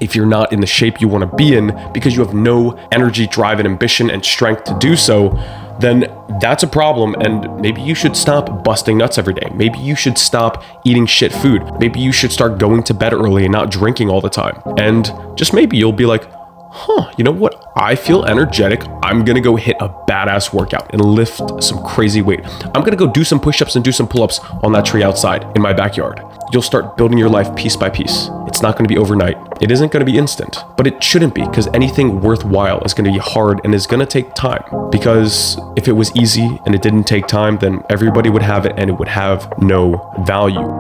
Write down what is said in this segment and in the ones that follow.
if you're not in the shape you want to be in because you have no energy, drive, and ambition and strength to do so, then that's a problem, and maybe you should stop busting nuts every day. Maybe you should stop eating shit food. Maybe you should start going to bed early and not drinking all the time. And just maybe you'll be like, you know what? I feel energetic. I'm gonna go hit a badass workout and lift some crazy weight. I'm gonna go do some push-ups and do some pull-ups on that tree outside in my backyard. You'll start building your life piece by piece. It's not gonna be overnight. It isn't gonna be instant, but it shouldn't be, because anything worthwhile is gonna be hard and is gonna take time. Because if it was easy and it didn't take time, then everybody would have it and it would have no value.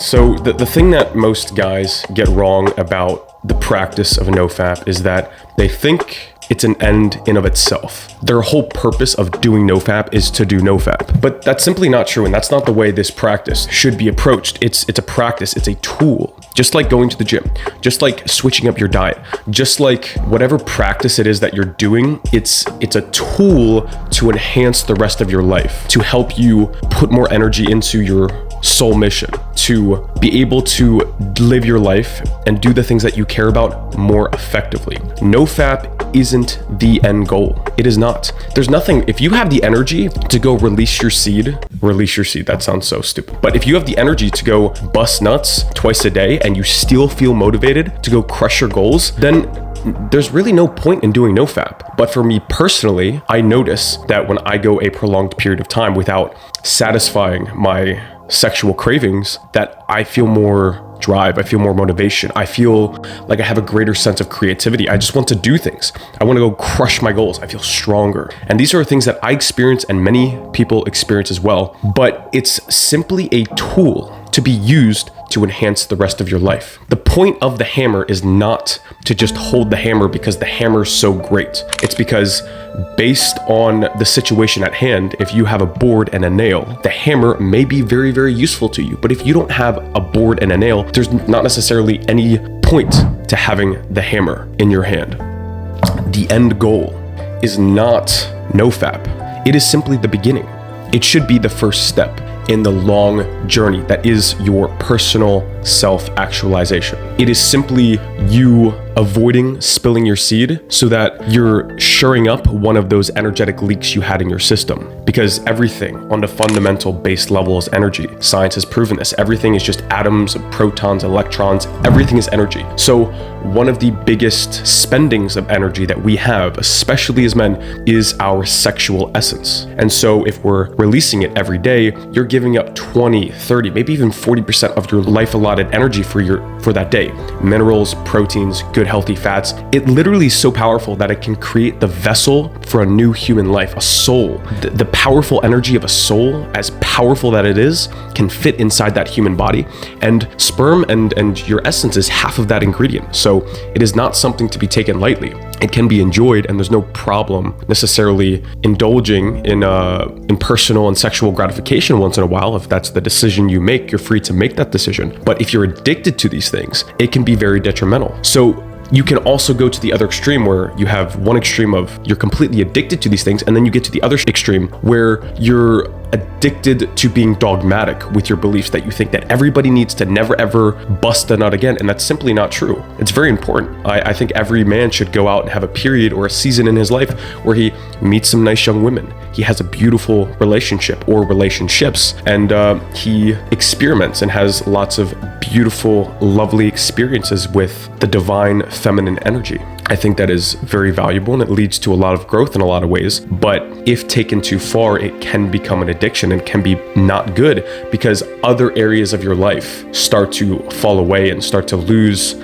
So the thing that most guys get wrong about the practice of nofap is that they think it's an end in of itself. Their whole purpose of doing nofap is to do nofap. But that's simply not true, and that's not the way this practice should be approached. It's a practice, it's a tool. Just like going to the gym, just like switching up your diet, just like whatever practice it is that you're doing, it's a tool to enhance the rest of your life, to help you put more energy into your soul mission, to be able to live your life and do the things that you care about more effectively. Nofap isn't the end goal. It is not. There's nothing, if you have the energy to go release your seed, that sounds so stupid. But if you have the energy to go bust nuts twice a day and you still feel motivated to go crush your goals, then there's really no point in doing nofap. But for me personally, I notice that when I go a prolonged period of time without satisfying my sexual cravings, that I feel more drive, I feel more motivation, I feel like I have a greater sense of creativity. I just want to do things. I want to go crush my goals. I feel stronger. And these are things that I experience and many people experience as well. But it's simply a tool to be used to enhance the rest of your life. The point of the hammer is not to just hold the hammer because the hammer is so great. It's because based on the situation at hand, if you have a board and a nail, the hammer may be very, very useful to you. But if you don't have a board and a nail, there's not necessarily any point to having the hammer in your hand. The end goal is not nofap. It is simply the beginning. It should be the first step in the long journey that is your personal self-actualization. It is simply you avoiding spilling your seed so that you're shoring up one of those energetic leaks you had in your system. Because everything on the fundamental base level is energy. Science has proven this. Everything is just atoms, protons, electrons, everything is energy. So one of the biggest spendings of energy that we have, especially as men, is our sexual essence. And so if we're releasing it every day, you're giving up 20, 30, maybe even 40% of your life allotted energy for that day. Minerals, proteins, good healthy fats. It literally is so powerful that it can create the vessel for a new human life, a soul. The powerful energy of a soul, as powerful that it is, can fit inside that human body. And sperm and your essence is half of that ingredient. So it is not something to be taken lightly. It can be enjoyed, and there's no problem necessarily indulging in personal and sexual gratification once in a while. If that's the decision you make, you're free to make that decision. But if you're addicted to these things, it can be very detrimental. So you can also go to the other extreme where you have one extreme of you're completely addicted to these things, and then you get to the other extreme where you're addicted to being dogmatic with your beliefs, that you think that everybody needs to never ever bust a nut again, and that's simply not true. It's very important. I think every man should go out and have a period or a season in his life where he meets some nice young women. He has a beautiful relationship or relationships, and he experiments and has lots of beautiful, lovely experiences with the divine feminine energy. I think that is very valuable, and it leads to a lot of growth in a lot of ways. But if taken too far, it can become an addiction and can be not good, because other areas of your life start to fall away and start to lose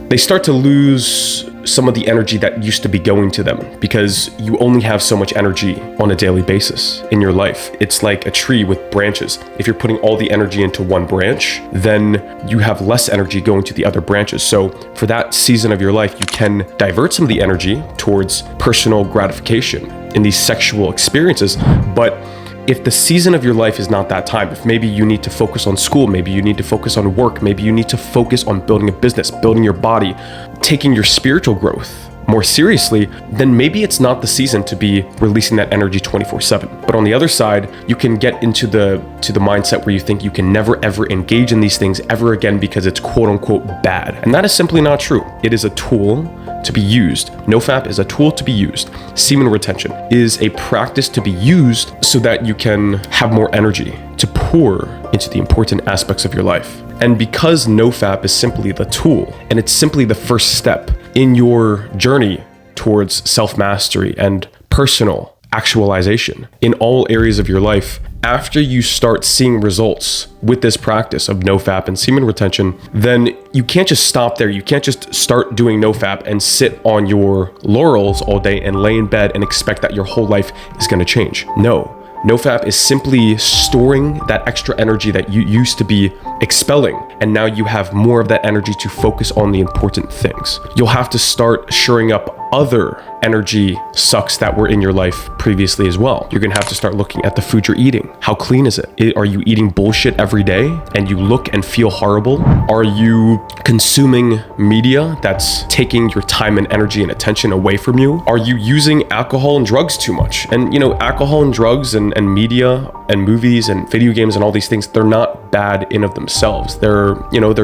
some of the energy that used to be going to them, because you only have so much energy on a daily basis in your life. It's like a tree with branches. If you're putting all the energy into one branch, then you have less energy going to the other branches. So for that season of your life, you can divert some of the energy towards personal gratification in these sexual experiences. But if the season of your life is not that time, if maybe you need to focus on school, maybe you need to focus on work, maybe you need to focus on building a business, building your body, taking your spiritual growth more seriously, then maybe it's not the season to be releasing that energy 24/7. But on the other side, you can get into the mindset where you think you can never ever engage in these things ever again because it's quote unquote bad. And that is simply not true. It is a tool to be used. Nofap is a tool to be used. Semen retention is a practice to be used so that you can have more energy to pour into the important aspects of your life. And because Nofap is simply the tool, and it's simply the first step in your journey towards self-mastery and personal actualization in all areas of your life, after you start seeing results with this practice of Nofap and semen retention, then you can't just stop there. You can't just start doing Nofap and sit on your laurels all day and lay in bed and expect that your whole life is going to change. No. Nofap is simply storing that extra energy that you used to be expelling, and now you have more of that energy to focus on the important things. You'll have to start shoring up other energy sucks that were in your life previously as well. You're gonna have to start looking at the food you're eating. How clean is it? Are you eating bullshit every day and you look and feel horrible? Are you consuming media that's taking your time and energy and attention away from you? Are you using alcohol and drugs too much? And alcohol and drugs and media and movies and video games and all these things, they're not bad in of themselves. They're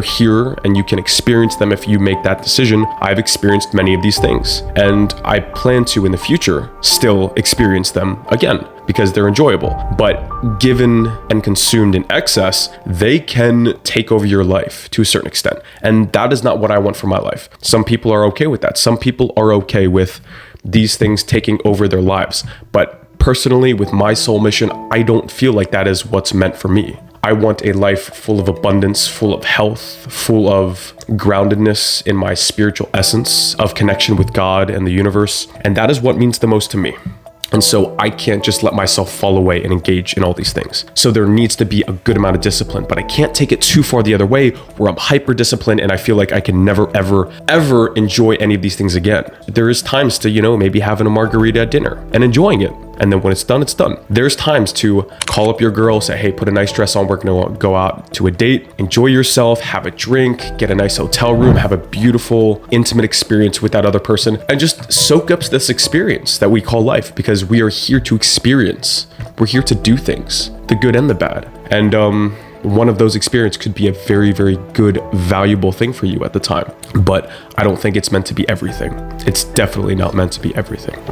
here and you can experience them if you make that decision. I've experienced many of these things, and I plan to in the future still experience them again because they're enjoyable. But given and consumed in excess, they can take over your life to a certain extent. And that is not what I want for my life. Some people are okay with that. Some people are okay with these things taking over their lives. But personally, with my soul mission, I don't feel like that is what's meant for me. I want a life full of abundance, full of health, full of groundedness in my spiritual essence of connection with God and the universe. And that is what means the most to me. And so I can't just let myself fall away and engage in all these things. So there needs to be a good amount of discipline, but I can't take it too far the other way where I'm hyper disciplined and I feel like I can never, ever, ever enjoy any of these things again. There is times to, maybe having a margarita at dinner and enjoying it. And then when it's done, it's done. There's times to call up your girl, say, hey, put a nice dress on. We're gonna go out to a date, enjoy yourself, have a drink, get a nice hotel room, have a beautiful, intimate experience with that other person, and just soak up this experience that we call life, because we are here to experience. We're here to do things, the good and the bad. And one of those experiences could be a very, very good, valuable thing for you at the time. But I don't think it's meant to be everything. It's definitely not meant to be everything.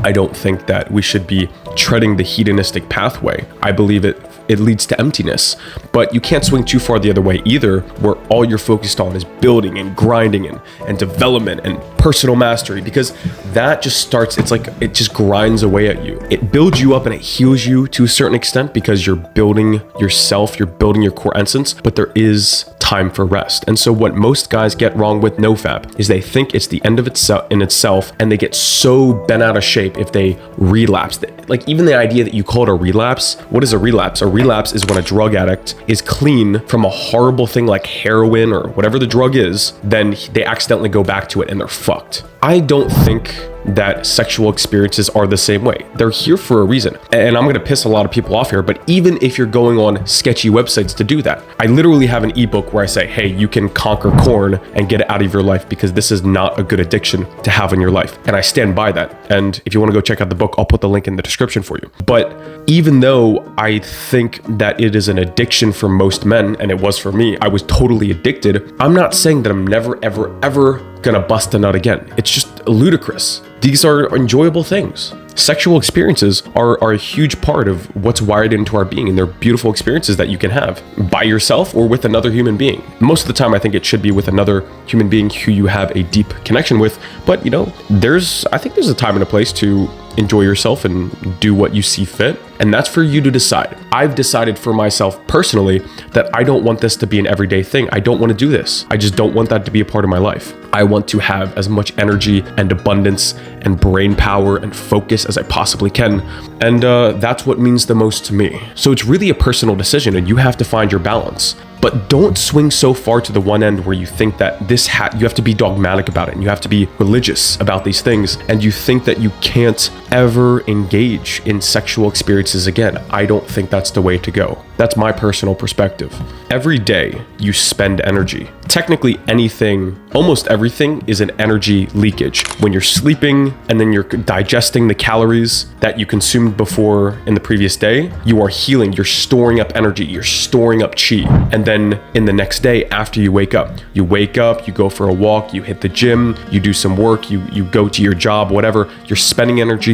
I don't think that we should be treading the hedonistic pathway. I believe it leads to emptiness, but you can't swing too far the other way either, where all you're focused on is building and grinding and development and personal mastery, because that just starts, it's like it just grinds away at you. It builds you up and it heals you to a certain extent because you're building yourself, you're building your core essence, but there is time for rest. And so what most guys get wrong with Nofap is they think it's the end of itself, and they get so bent out of shape if they relapse. Like even the idea that you call it a relapse, what is a relapse? A relapse is when a drug addict is clean from a horrible thing like heroin or whatever the drug is, then they accidentally go back to it and they're fucked. I don't think that sexual experiences are the same way. They're here for a reason. And I'm gonna piss a lot of people off here, but even if you're going on sketchy websites to do that, I literally have an ebook where I say, hey, you can conquer corn and get it out of your life because this is not a good addiction to have in your life. And I stand by that. And if you wanna go check out the book, I'll put the link in the description for you. But even though I think that it is an addiction for most men, and it was for me, I was totally addicted, I'm not saying that I'm never, ever, ever gonna bust a nut again. It's just ludicrous. These are enjoyable things. Sexual experiences are a huge part of what's wired into our being, and they're beautiful experiences that you can have by yourself or with another human being. Most of the time, I think it should be with another human being who you have a deep connection with. But I think there's a time and a place to enjoy yourself and do what you see fit. And that's for you to decide. I've decided for myself personally that I don't want this to be an everyday thing. I don't want to do this. I just don't want that to be a part of my life. I want to have as much energy and abundance and brain power and focus as I possibly can. And that's what means the most to me. So it's really a personal decision, and you have to find your balance. But don't swing so far to the one end where you think that you have to be dogmatic about it and you have to be religious about these things, and you think that you can't ever engage in sexual experiences again. I don't think that's the way to go. That's my personal perspective. Every day you spend energy technically anything, almost everything is an energy leakage. When you're sleeping and then you're digesting the calories that you consumed before in the previous day, you are healing, you're storing up energy, you're storing up chi. And then in the next day after you wake up, you go for a walk, you hit the gym, you do some work, you go to your job, whatever, you're spending energy,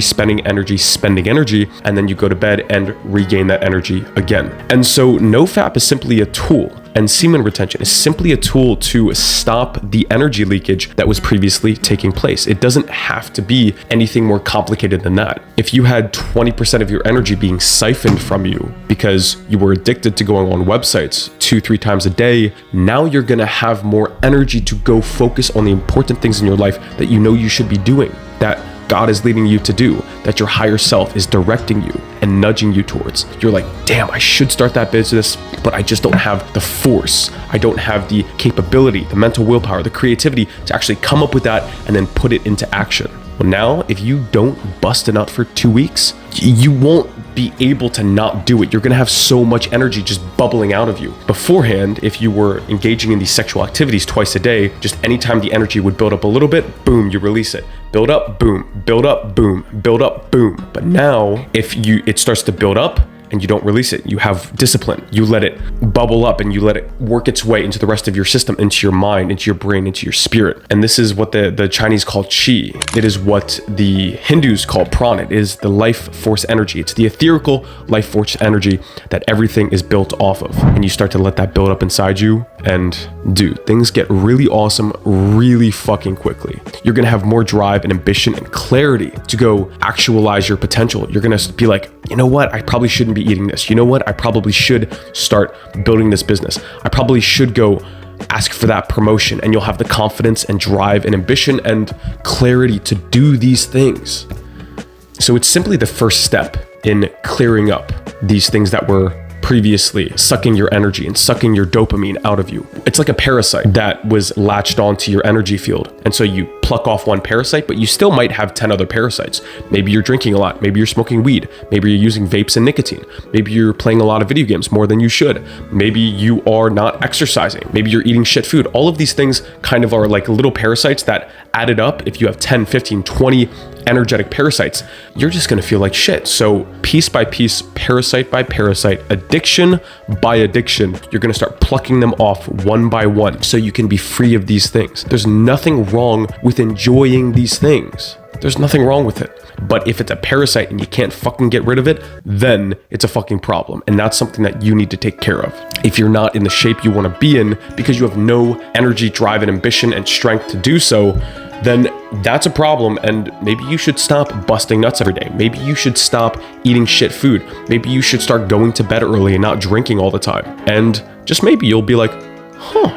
and then you go to bed and regain that energy again. And so NoFap is simply a tool, and semen retention is simply a tool to stop the energy leakage that was previously taking place. It doesn't have to be anything more complicated than that. If you had 20% of your energy being siphoned from you because you were addicted to going on websites 2-3 times a day, now you're gonna have more energy to go focus on the important things in your life that you know you should be doing, that God is leading you to do, that your higher self is directing you and nudging you towards. You're like, damn, I should start that business, but I just don't have the force. I don't have the capability, the mental willpower, the creativity to actually come up with that and then put it into action. Well, now, if you don't bust a nut for 2 weeks, you won't be able to not do it. You're gonna have so much energy just bubbling out of you. Beforehand, if you were engaging in these sexual activities twice a day, just anytime the energy would build up a little bit, boom, you release it. Build up, boom, build up, boom, build up, boom. But now, if it starts to build up, and you don't release it, you have discipline, you let it bubble up and you let it work its way into the rest of your system, into your mind, into your brain, into your spirit. And this is what the Chinese call chi. It is what the Hindus call prana. It is the life force energy. It's the etherical life force energy that everything is built off of. And you start to let that build up inside you, and dude, things get really awesome really fucking quickly. You're gonna have more drive and ambition and clarity to go actualize your potential. You're gonna be like, you know what, I probably shouldn't be eating this. You know what, I probably should start building this business. I probably should go ask for that promotion. And you'll have the confidence and drive and ambition and clarity to do these things. So it's simply the first step in clearing up these things that were previously sucking your energy and sucking your dopamine out of you. It's like a parasite that was latched onto your energy field. And so you pluck off one parasite, but you still might have 10 other parasites. Maybe you're drinking a lot. Maybe you're smoking weed. Maybe you're using vapes and nicotine. Maybe you're playing a lot of video games more than you should. Maybe you are not exercising. Maybe you're eating shit food. All of these things kind of are like little parasites that added up. If you have 10, 15, 20 energetic parasites, you're just gonna feel like shit. So piece by piece, parasite by parasite, addiction by addiction, you're gonna start plucking them off one by one so you can be free of these things. There's nothing wrong with enjoying these things. There's nothing wrong with it. But if it's a parasite and you can't fucking get rid of it, then it's a fucking problem. And that's something that you need to take care of. If you're not in the shape you want to be in because you have no energy, drive, and ambition and strength to do so, then that's a problem. And maybe you should stop busting nuts every day. Maybe you should stop eating shit food. Maybe you should start going to bed early and not drinking all the time. And just maybe you'll be like,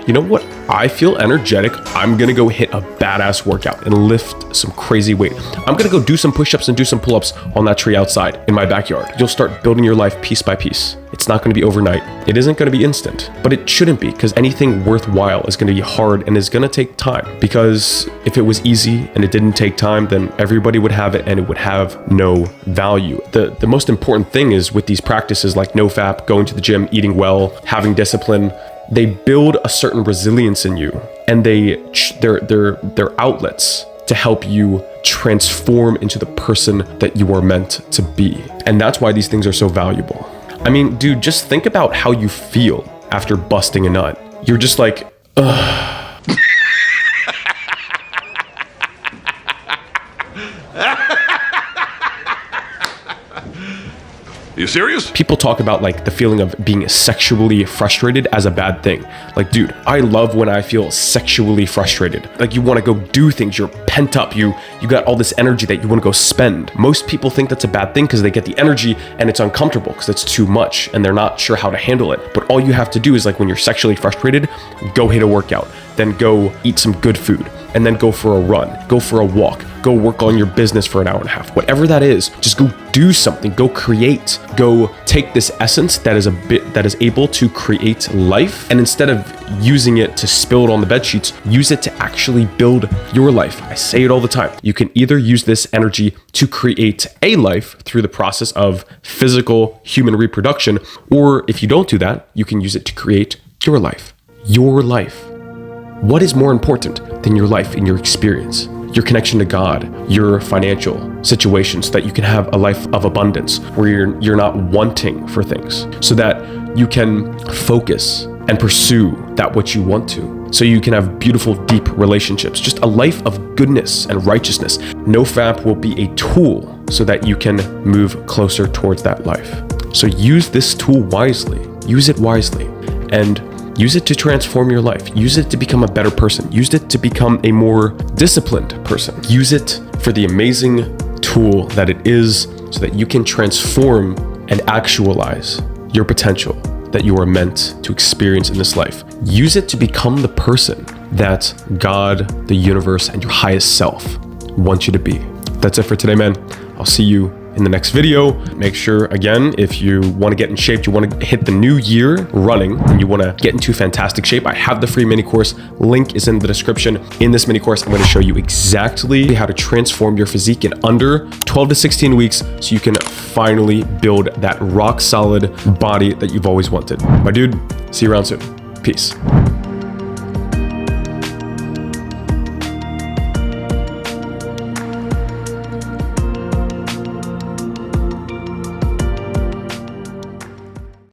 you know what? I feel energetic. I'm gonna go hit a badass workout and lift some crazy weight. I'm gonna go do some push-ups and do some pull-ups on that tree outside in my backyard. You'll start building your life piece by piece. It's not gonna be overnight. It isn't gonna be instant, but it shouldn't be, because anything worthwhile is gonna be hard and is gonna take time. Because if it was easy and it didn't take time, then everybody would have it and it would have no value. The most important thing is with these practices like NoFap, going to the gym, eating well, having discipline, they build a certain resilience in you, and they're outlets to help you transform into the person that you are meant to be. And that's why these things are so valuable. I mean, dude, just think about how you feel after busting a nut. You're just like, ugh. You serious? People talk about like the feeling of being sexually frustrated as a bad thing. Like, dude, I love when I feel sexually frustrated. Like, you want to go do things, you're pent up, you got all this energy that you want to go spend. Most people think that's a bad thing because they get the energy and it's uncomfortable because it's too much and they're not sure how to handle it. But all you have to do is, like, when you're sexually frustrated, go hit a workout, then go eat some good food, and then go for a run, go for a walk, go work on your business for an hour and a half. Whatever that is, just go do something, go create, go take this essence that is able to create life, and instead of using it to spill it on the bed sheets, use it to actually build your life. I say it all the time. You can either use this energy to create a life through the process of physical human reproduction, or if you don't do that, you can use it to create your life. Your life. What is more important than your life and your experience? Your connection to God, your financial situation, so that you can have a life of abundance where you're not wanting for things, so that you can focus and pursue that which you want to, so you can have beautiful, deep relationships, just a life of goodness and righteousness. Nofap will be a tool so that you can move closer towards that life. So use this tool wisely, use it wisely, and use it to transform your life. Use it to become a better person. Use it to become a more disciplined person. Use it for the amazing tool that it is, so that you can transform and actualize your potential that you are meant to experience in this life. Use it to become the person that God, the universe, and your highest self want you to be. That's it for today, man. I'll see you in the next video. Make sure, again, if you want to get in shape, you want to hit the new year running, and you want to get into fantastic shape, I have the free mini course. Link is in the description. In this mini course, I'm going to show you exactly how to transform your physique in under 12 to 16 weeks, so you can finally build that rock solid body that you've always wanted. My dude, see you around soon. Peace.